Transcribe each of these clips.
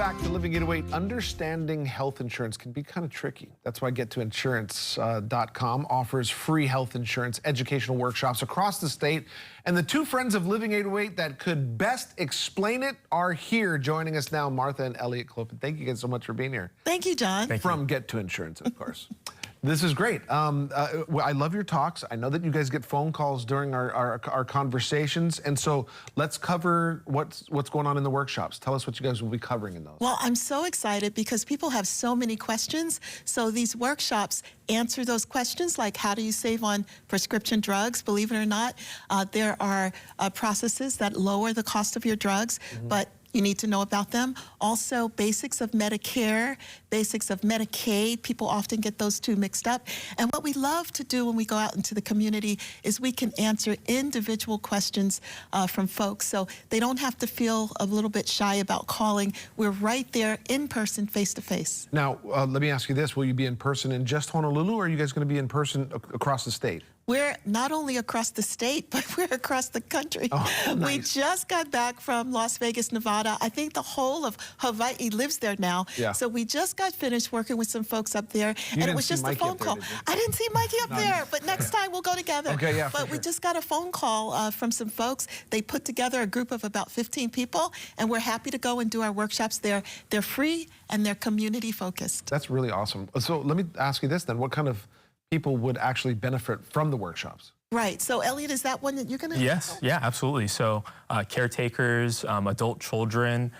back to Living 808. Understanding health insurance can be kind of tricky. That's why GetToInsurance.com offers free health insurance educational workshops across the state. And the two friends of Living 808 that could best explain it are here joining us now, Martha and Elliot Clopin. Thank you guys so much for being here. Thank you, John. From Get to Insurance, of course. This is great. I love your talks. I know that you guys get phone calls during our conversations. And so let's cover what's going on in the workshops. Tell us what you guys will be covering in those. Well, I'm so excited because people have so many questions. So these workshops answer those questions, like how do you save on prescription drugs? Believe it or not, there are processes that lower the cost of your drugs, but you need to know about them. Also, basics of Medicare, basics of Medicaid. People often get those two mixed up. And what we love to do when we go out into the community is we can answer individual questions from folks, so they don't have to feel a little bit shy about calling. We're right there in person, face to face. Now, let me ask you this. Will you be in person in just Honolulu, or are you guys going to be in person across the state? We're not only across the state, but we're across the country. Oh, nice. We just got back from Las Vegas, Nevada. I think the whole of Hawaii lives there now. Yeah. So we just got finished working with some folks up there, and it was just a phone call. I didn't see Mikey up there, but next time we'll go together. Okay, yeah. But we just got a phone call from some folks. They put together a group of about 15 people, and we're happy to go and do our workshops there. They're free and they're community focused. That's really awesome. So let me ask you this then. What kind of people would actually benefit from the workshops? Right. So, Elliot, is that one that you're going to? Yes. Yeah, absolutely. So caretakers, adult children,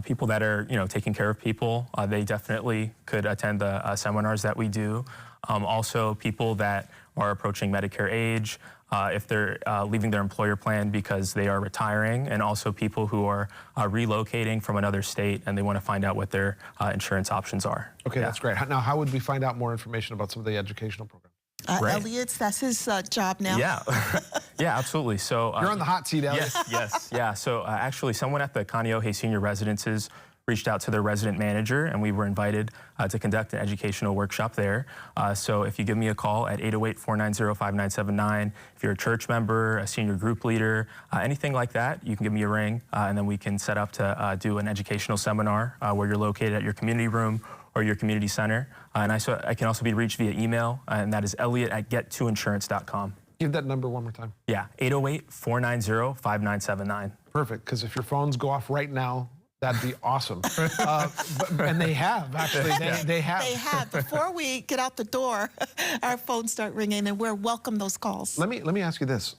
people that are, taking care of people, they definitely could attend the seminars that we do. Also, people that are approaching Medicare age, if they're leaving their employer plan because they are retiring, and also people who are relocating from another state and they want to find out what their insurance options are. Okay, yeah. That's great. Now, how would we find out more information about some of the educational programs? Right. Elliot's, that's his job now. Yeah, yeah, absolutely. So you're on the hot seat, Elliot. Yes, yeah. So actually, someone at the Kaneohe Senior Residences reached out to their resident manager, and we were invited to conduct an educational workshop there. So if you give me a call at 808-490-5979, if you're a church member, a senior group leader, anything like that, you can give me a ring, and then we can set up to do an educational seminar where you're located at your community room or your community center. And I can also be reached via email, and that is elliot@gettoinsurance.com. Give that number one more time. Yeah, 808-490-5979. Perfect, because if your phones go off right now, that'd be awesome. And they have, actually. They have. They have. Before we get out the door, our phones start ringing, and we're welcome those calls. Let me ask you this,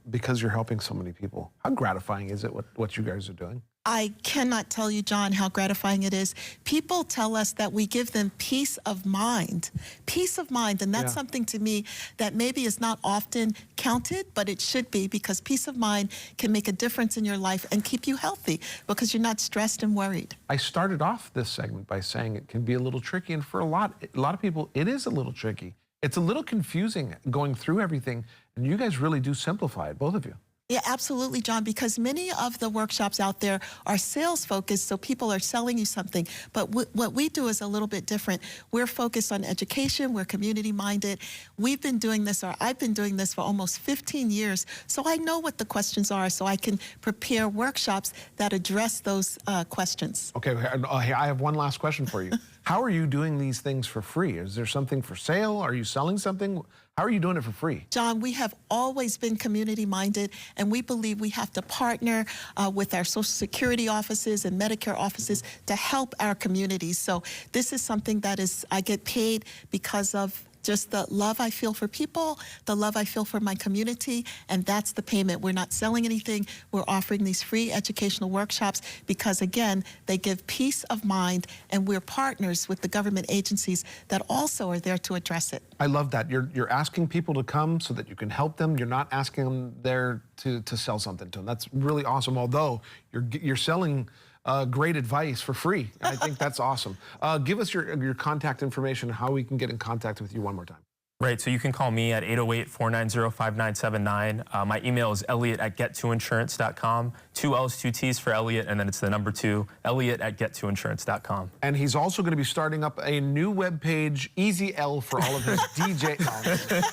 because you're helping so many people, how gratifying is it what you guys are doing? I cannot tell you, John, how gratifying it is. People tell us that we give them peace of mind. Peace of mind, and that's something to me that maybe is not often counted, but it should be, because peace of mind can make a difference in your life and keep you healthy because you're not stressed and worried. I started off this segment by saying it can be a little tricky, and for a lot of people, it is a little tricky. It's a little confusing going through everything, and you guys really do simplify it, both of you. Yeah, absolutely, John, because many of the workshops out there are sales focused, so people are selling you something. But what we do is a little bit different. We're focused on education. We're community minded. We've been doing this, or I've been doing this for almost 15 years, so I know what the questions are, so I can prepare workshops that address those questions. Okay, I have one last question for you. How are you doing these things for free? Is there something for sale? Are you selling something? How are you doing it for free? John, we have always been community-minded, and we believe we have to partner with our Social Security offices and Medicare offices to help our communities. So this is something that I get paid because of just the love I feel for people, the love I feel for my community, and that's the payment. We're not selling anything. We're offering these free educational workshops because, again, they give peace of mind, and we're partners with the government agencies that also are there to address it. I love that. You're asking people to come so that you can help them. You're not asking them there to sell something to them. That's really awesome, although you're selling great advice for free. I think that's awesome. Give us your contact information, how we can get in contact with you one more time. Right, so you can call me at 808-490-5979. My email is elliot@get2insurance.com. 2 L's, 2 T's for Elliot, and then it's the number 2, elliot@get2insurance.com. And he's also going to be starting up a new webpage, Easy L, for all of his DJ. No, I'm kidding,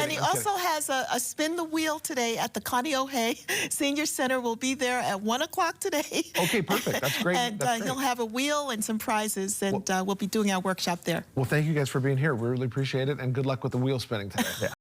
And he I'm also has a spin the wheel today at the Connie O'Hay Senior Center. We'll be there at 1 o'clock today. Okay, perfect. That's great. And That's great. he'll have a wheel and some prizes, and we'll be doing our workshop there. Well, thank you guys for being here. We really appreciate it, and good luck with the wheel spinning today.